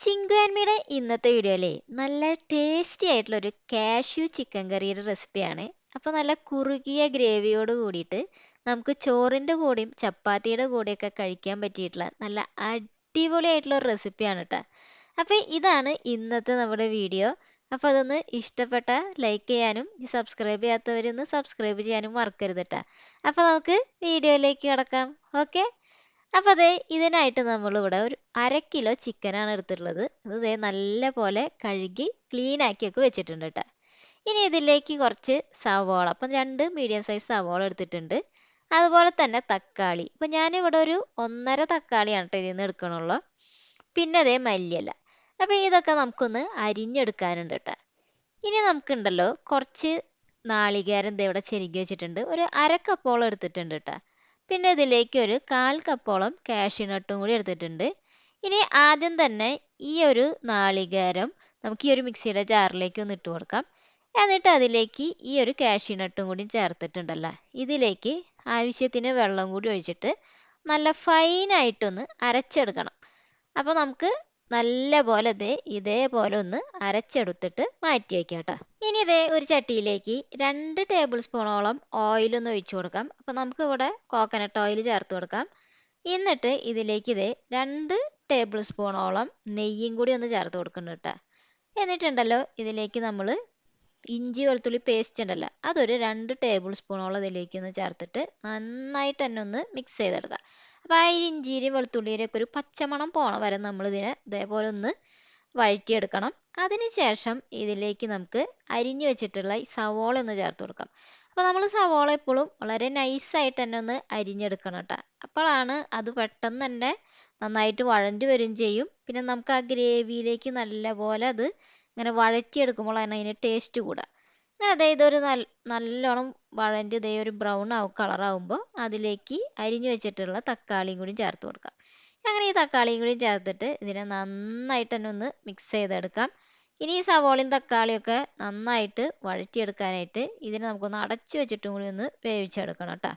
Chinku and മീയുടെ ഇന്നത്തെ വീഡിയോയിലെ നല്ല ടേസ്റ്റി ആയിട്ടുള്ള ഒരു കാഷ്യൂ ചിക്കൻ കറിയുടെ റെസിപ്പിയാണ്. അപ്പോൾ നല്ല കുറുകിയ ഗ്രേവിയോട് കൂടിയിട്ട് നമുക്ക് ചോറിൻ്റെ കൂടെയും ചപ്പാത്തിയുടെ കൂടെയൊക്കെ കഴിക്കാൻ പറ്റിയിട്ടുള്ള നല്ല അടിപൊളിയായിട്ടുള്ള ഒരു റെസിപ്പിയാണ് കേട്ടോ. അപ്പോൾ ഇതാണ് ഇന്നത്തെ നമ്മുടെ വീഡിയോ. അപ്പോൾ അതൊന്ന് ഇഷ്ടപ്പെട്ട ലൈക്ക് ചെയ്യാനും സബ്സ്ക്രൈബ് ചെയ്യാത്തവരൊന്ന് സബ്സ്ക്രൈബ് ചെയ്യാനും മറക്കരുത് കേട്ടോ. അപ്പോൾ നമുക്ക് വീഡിയോയിലേക്ക് കിടക്കാം. ഓക്കെ. അപ്പോൾ അതെ, ഇതിനായിട്ട് നമ്മളിവിടെ ഒരു 1/2 കിലോ ചിക്കനാണ് എടുത്തിട്ടുള്ളത്. അത് നല്ല പോലെ കഴുകി ക്ലീൻ ആക്കിയൊക്കെ വെച്ചിട്ടുണ്ട് കേട്ടോ. ഇനി ഇതിലേക്ക് കുറച്ച് സവോള, അപ്പം 2 മീഡിയം സൈസ് സവോള എടുത്തിട്ടുണ്ട്. അതുപോലെ തന്നെ തക്കാളി, ഇപ്പം ഞാനിവിടെ ഒരു 1.5 തക്കാളിയാണ് കേട്ടോ ഇതിൽ നിന്ന് എടുക്കണുള്ളൂ. പിന്നെ അതേ മല്ലിയില. അപ്പോൾ ഇതൊക്കെ നമുക്കൊന്ന് അരിഞ്ഞെടുക്കാനുണ്ട് കേട്ടോ. ഇനി നമുക്കുണ്ടല്ലോ കുറച്ച് നാളികേരം ഇവിടെ ചെരുകി വെച്ചിട്ടുണ്ട്. ഒരു 1/2 കപ്പോളം എടുത്തിട്ടുണ്ട് കേട്ടോ. പിന്നെ ഇതിലേക്ക് ഒരു 1/4 കപ്പോളം കാഷ്യൂ നട്ടും കൂടി എടുത്തിട്ടുണ്ട്. ഇനി ആദ്യം തന്നെ ഈ ഒരു നാളികേരം നമുക്ക് ഈ ഒരു മിക്സിയുടെ ജാറിലേക്ക് ഒന്ന് ഇട്ട് കൊടുക്കാം. എന്നിട്ട് അതിലേക്ക് ഈ ഒരു കാഷ്യൂ നട്ടും കൂടി ചേർത്തിട്ടുണ്ടല്ലോ, ഇതിലേക്ക് ആവശ്യത്തിന് വെള്ളം കൂടി ഒഴിച്ചിട്ട് നല്ല ഫൈനായിട്ടൊന്ന് അരച്ചെടുക്കണം. അപ്പോൾ നമുക്ക് നല്ല പോലെ ഇതേപോലെ ഒന്ന് അരച്ചെടുത്തിട്ട് മാറ്റി വയ്ക്കാം കേട്ടോ. ഇനി ഒരു ചട്ടിയിലേക്ക് 2 ടേബിൾ സ്പൂണോളം ഓയിലൊന്ന് ഒഴിച്ചു കൊടുക്കാം. അപ്പോൾ നമുക്ക് ഇവിടെ കോക്കനട്ട് ഓയിൽ ചേർത്ത് കൊടുക്കാം. എന്നിട്ട് ഇതിലേക്ക് 2 ടേബിൾ സ്പൂണോളം നെയ്യും കൂടി ഒന്ന് ചേർത്ത് കൊടുക്കുന്നുണ്ട് കേട്ടോ. എന്നിട്ടുണ്ടല്ലോ ഇതിലേക്ക് നമ്മൾ ഇഞ്ചി വെളുത്തുള്ളി പേസ്റ്റ് ഉണ്ടല്ലോ, അതൊരു 2 ടേബിൾ സ്പൂണോളം ഇതിലേക്ക് ഒന്ന് ചേർത്തിട്ട് നന്നായിട്ട് തന്നെ ഒന്ന് മിക്സ് ചെയ്തെടുക്കുക. അപ്പോൾ ആ ഇഞ്ചിയും വെളുത്തുള്ളിയുടെ ഒക്കെ ഒരു പച്ചമണം പോണ വരെ നമ്മളിതിനെ ഇതേപോലെ ഒന്ന് വഴറ്റിയെടുക്കണം. അതിനുശേഷം ഇതിലേക്ക് നമുക്ക് അരിഞ്ഞു വെച്ചിട്ടുള്ള ഈ സവോള ഒന്ന് ചേർത്ത് കൊടുക്കാം. അപ്പോൾ നമ്മൾ സവോള എപ്പോഴും വളരെ നൈസായിട്ട് തന്നെ ഒന്ന് അരിഞ്ഞെടുക്കണം കേട്ടോ. അപ്പോഴാണ് അത് പെട്ടെന്ന് തന്നെ നന്നായിട്ട് വഴണ്ടി വരും ചെയ്യും. പിന്നെ നമുക്ക് ആ ഗ്രേവിയിലേക്ക് നല്ലപോലെ അത് ഇങ്ങനെ വഴറ്റിയെടുക്കുമ്പോഴാണ് അതിന് ടേസ്റ്റ് കൂടുക. അങ്ങനെ ഇതൊരു നല്ലോണം വഴണ്ടി ഒരു ബ്രൗൺ കളറാവുമ്പോൾ അതിലേക്ക് അരിഞ്ഞു വെച്ചിട്ടുള്ള തക്കാളിയും കൂടി ചേർത്ത് കൊടുക്കാം. അങ്ങനെ ഈ തക്കാളിയും കൂടി ചേർത്തിട്ട് ഇതിനെ നന്നായിട്ട് തന്നെ ഒന്ന് മിക്സ് ചെയ്തെടുക്കാം. ഇനി ഈ സവോളയും തക്കാളിയൊക്കെ നന്നായിട്ട് വഴറ്റിയെടുക്കാനായിട്ട് ഇതിനെ നമുക്കൊന്ന് അടച്ചു വെച്ചിട്ടും കൂടി ഒന്ന് വേവിച്ചെടുക്കണം കേട്ടോ.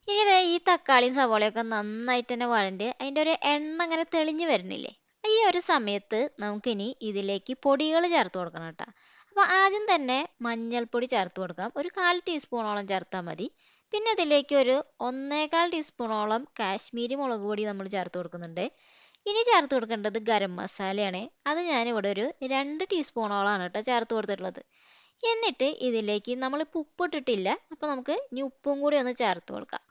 ഇനി ഈ തക്കാളിയും സവോളയൊക്കെ നന്നായിട്ട് തന്നെ വഴണ്ടി അതിൻ്റെ ഒരു എണ്ണ അങ്ങനെ തെളിഞ്ഞു വരുന്നില്ലേ, ഈ ഒരു സമയത്ത് നമുക്കിനി ഇതിലേക്ക് പൊടികൾ ചേർത്ത് കൊടുക്കണം കേട്ടോ. അപ്പോൾ ആദ്യം തന്നെ മഞ്ഞൾപ്പൊടി ചേർത്ത് കൊടുക്കാം. ഒരു 1/4 ടീസ്പൂണോളം ചേർത്താൽ മതി. പിന്നെ ഇതിലേക്ക് ഒരു 1/4 ടീസ്പൂണോളം കാശ്മീരി മുളക് പൊടി നമ്മൾ ചേർത്ത് കൊടുക്കുന്നുണ്ട്. ഇനി ചേർത്ത് കൊടുക്കേണ്ടത് ഗരം മസാലയാണ്. അത് ഞാനിവിടെ ഒരു 2 ടീസ്പൂണോളാണ് കേട്ടോ ചേർത്ത് കൊടുത്തിട്ടുള്ളത്. എന്നിട്ട് ഇതിലേക്ക് നമ്മളിപ്പോൾ ഉപ്പിട്ടിട്ടില്ല, അപ്പോൾ നമുക്ക് ഇനി ഉപ്പും കൂടി ഒന്ന് ചേർത്ത് കൊടുക്കാം.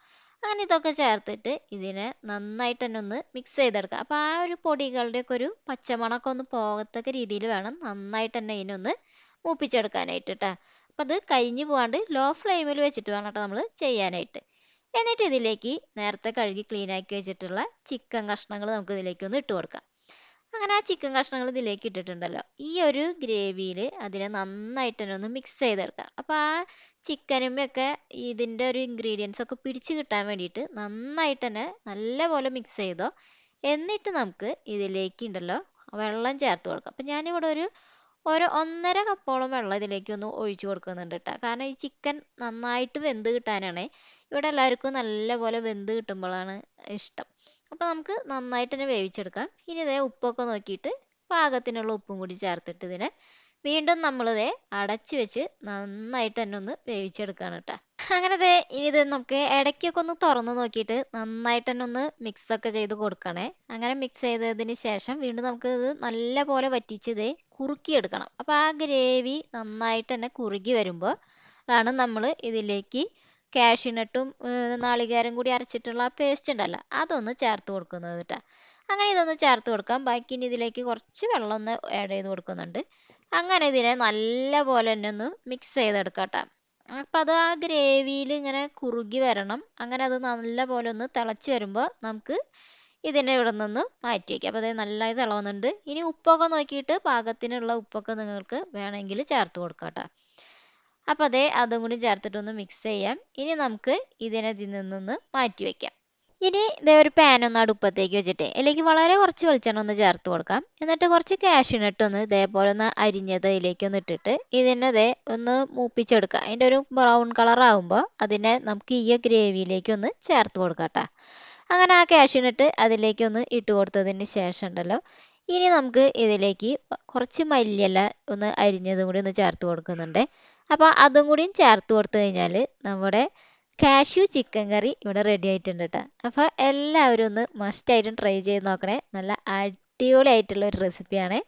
അങ്ങനെ ഇതൊക്കെ ചേർത്തിട്ട് ഇതിനെ നന്നായിട്ട് തന്നെ ഒന്ന് മിക്സ് ചെയ്തെടുക്കാം. അപ്പോൾ ആ ഒരു പൊടികളുടെയൊക്കെ ഒരു പച്ചമണമൊക്കെ ഒന്ന് പോകത്തക്ക രീതിയിൽ വേണം നന്നായിട്ട് തന്നെ ഇതിനൊന്ന് മൂപ്പിച്ചെടുക്കാനായിട്ട് കേട്ടോ. അപ്പോൾ അത് കരിഞ്ഞു പോകാണ്ട് ലോ ഫ്ലെയിമിൽ വെച്ചിട്ട് വേണം കേട്ടോ നമ്മൾ ചെയ്യാനായിട്ട്. എന്നിട്ട് ഇതിലേക്ക് നേരത്തെ കഴുകി ക്ലീൻ ആക്കി വെച്ചിട്ടുള്ള ചിക്കൻ കഷ്ണങ്ങൾ നമുക്ക് ഇതിലേക്ക് ഒന്ന് ഇട്ട് കൊടുക്കാം. അങ്ങനെ ആ ചിക്കൻ കഷ്ണങ്ങൾ ഇതിലേക്ക് ഇട്ടിട്ടുണ്ടല്ലോ, ഈ ഒരു ഗ്രേവിയിൽ അതിനെ നന്നായിട്ട് തന്നെ ഒന്ന് മിക്സ് ചെയ്തെടുക്കാം. അപ്പോൾ ആ ചിക്കനുമൊക്കെ ഇതിൻ്റെ ഒരു ഇൻഗ്രീഡിയൻസ് ഒക്കെ പിടിച്ച് കിട്ടാൻ വേണ്ടിയിട്ട് നന്നായിട്ട് തന്നെ നല്ലപോലെ മിക്സ് ചെയ്തോ. എന്നിട്ട് നമുക്ക് ഇതിലേക്ക് ഉണ്ടല്ലോ വെള്ളം ചേർത്ത് കൊടുക്കാം. അപ്പം ഞാനിവിടെ ഒരു 1.5 കപ്പോളം വെള്ളം ഇതിലേക്ക് ഒന്ന് ഒഴിച്ചു കൊടുക്കുന്നുണ്ട് കേട്ടോ. കാരണം ഈ ചിക്കൻ നന്നായിട്ട് വെന്ത് കിട്ടാനാണ്. ഇവിടെ എല്ലാവർക്കും നല്ലപോലെ വെന്ത് കിട്ടുമ്പോഴാണ് ഇഷ്ടം. അപ്പോൾ നമുക്ക് നന്നായിട്ട് തന്നെ വേവിച്ചെടുക്കാം. ഇനി ഉപ്പൊക്കെ നോക്കിയിട്ട് പാകത്തിനുള്ള ഉപ്പും കൂടി ചേർത്തിട്ട് ഇതിനെ വീണ്ടും നമ്മളിത് അടച്ചു വെച്ച് നന്നായിട്ട് തന്നെ ഒന്ന് വേവിച്ചെടുക്കുകയാണ് കേട്ടോ. അങ്ങനെ ഇനി ഇത് നമുക്ക് ഇടയ്ക്കൊക്കെ ഒന്ന് തുറന്ന് നോക്കിയിട്ട് നന്നായിട്ട് തന്നെ ഒന്ന് മിക്സൊക്കെ ചെയ്ത് കൊടുക്കണേ. അങ്ങനെ മിക്സ് ചെയ്തതിന് ശേഷം വീണ്ടും നമുക്ക് ഇത് നല്ലപോലെ വറ്റിച്ച് കുറുക്കിയെടുക്കണം. അപ്പോൾ ആ ഗ്രേവി നന്നായിട്ട് തന്നെ കുറുകി വരുമ്പോൾ ആണ് നമ്മൾ ഇതിലേക്ക് കാഷ്യൂനട്ടും നാളികേരം കൂടി അരച്ചിട്ടുള്ള ആ പേസ്റ്റ് ഉണ്ടല്ലോ, അതൊന്ന് ചേർത്ത് കൊടുക്കുന്നത് കേട്ടോ. അങ്ങനെ ഇതൊന്ന് ചേർത്ത് കൊടുക്കാം. ബാക്കി ഇനി ഇതിലേക്ക് കുറച്ച് വെള്ളം ഒന്ന് ആഡ് ചെയ്ത് കൊടുക്കുന്നുണ്ട്. അങ്ങനെ ഇതിനെ നല്ലപോലെ തന്നെ ഒന്ന് മിക്സ് ചെയ്തെടുക്കാം കേട്ടോ. അപ്പം അത് ആ ഗ്രേവിയിൽ ഇങ്ങനെ കുറുകി വരണം. അങ്ങനെ അത് നല്ലപോലെ ഒന്ന് തിളച്ച് വരുമ്പോൾ നമുക്ക് ഇതിനെ ഇവിടെ നിന്ന് മാറ്റി വയ്ക്കാം. അപ്പോൾ അത് നല്ലതായി തിളവുന്നുണ്ട്. ഇനി ഉപ്പൊക്കെ നോക്കിയിട്ട് പാകത്തിനുള്ള ഉപ്പൊക്കെ നിങ്ങൾക്ക് വേണമെങ്കിൽ ചേർത്ത് കൊടുക്കാം കേട്ടോ. അപ്പോൾ അതും കൂടി ചേർത്തിട്ടൊന്ന് മിക്സ് ചെയ്യാം. ഇനി നമുക്ക് ഇതിനെ ഇതിൽ നിന്നൊന്ന് മാറ്റി വയ്ക്കാം. ഇനി ഒരു പാൻ ഒന്ന് അടുപ്പത്തേക്ക് വെച്ചിട്ട് ഇതിലേക്ക് വളരെ കുറച്ച് വെളിച്ചെണ്ണ ഒന്ന് ചേർത്ത് കൊടുക്കാം. എന്നിട്ട് കുറച്ച് കാഷ്യൂനട്ട് ഒന്ന് ഇതേപോലെ ഒന്ന് അരിഞ്ഞത് ഇതിലേക്ക് ഒന്ന് ഇട്ടിട്ട് ഇതിനെ ഒന്ന് മൂപ്പിച്ചെടുക്കാം. അതിൻ്റെ ഒരു ബ്രൗൺ കളർ ആകുമ്പോൾ അതിനെ നമുക്ക് ഈ ഗ്രേവിയിലേക്ക് ഒന്ന് ചേർത്ത് കൊടുക്കാം കേട്ടോ. അങ്ങനെ ആ കാഷ്യൂനട്ട് അതിലേക്ക് ഒന്ന് ഇട്ട് കൊടുത്തതിന് ശേഷം ഉണ്ടല്ലോ, ഇനി നമുക്ക് ഇതിലേക്ക് കുറച്ച് മല്ലിയില ഒന്ന് അരിഞ്ഞതും കൂടി ഒന്ന് ചേർത്ത് കൊടുക്കുന്നുണ്ട്. അപ്പോൾ അതും കൂടിയും ചേർത്ത് കൊടുത്തു കഴിഞ്ഞാൽ നമ്മുടെ കാഷ്യൂ ചിക്കൻ കറി ഇവിടെ റെഡി ആയിട്ടുണ്ട് കേട്ടോ. അപ്പോൾ എല്ലാവരും ഒന്ന് മസ്റ്റായിട്ടും ട്രൈ ചെയ്ത് നോക്കണേ. നല്ല അടിപൊളിയായിട്ടുള്ള ഒരു റെസിപ്പിയാണ്.